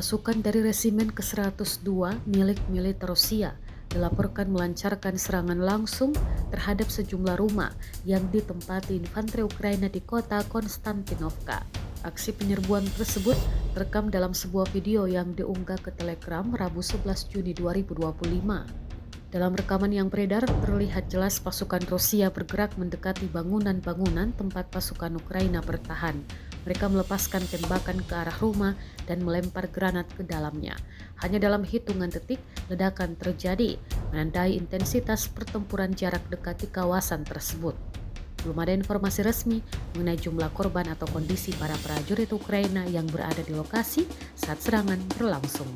Pasukan dari Resimen ke-102 milik militer Rusia dilaporkan melancarkan serangan langsung terhadap sejumlah rumah yang ditempati infanteri Ukraina di kota Konstantinovka. Aksi penyerbuan tersebut terekam dalam sebuah video yang diunggah ke Telegram Rabu 11 Juni 2025. Dalam rekaman yang beredar, terlihat jelas pasukan Rusia bergerak mendekati bangunan-bangunan tempat pasukan Ukraina bertahan. Mereka melepaskan tembakan ke arah rumah dan melempar granat ke dalamnya. Hanya dalam hitungan detik, ledakan terjadi, menandai intensitas pertempuran jarak dekat di kawasan tersebut. Belum ada informasi resmi mengenai jumlah korban atau kondisi para prajurit Ukraina yang berada di lokasi saat serangan berlangsung.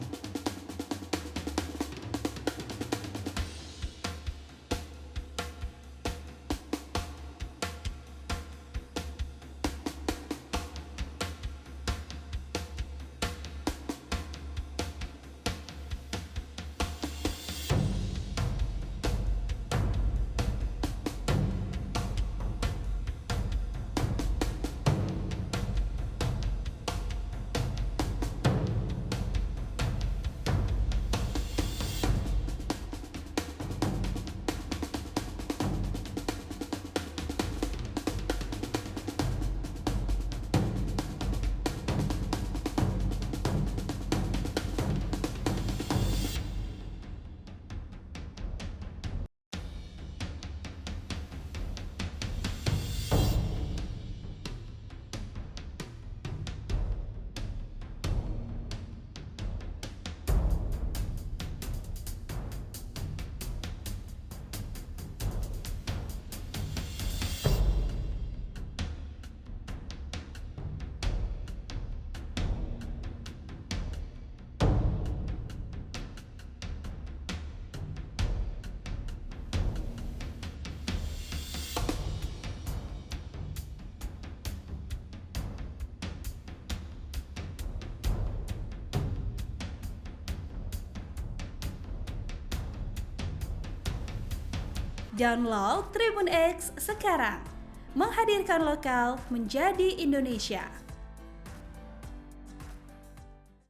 Download Tribun X sekarang, menghadirkan lokal menjadi Indonesia.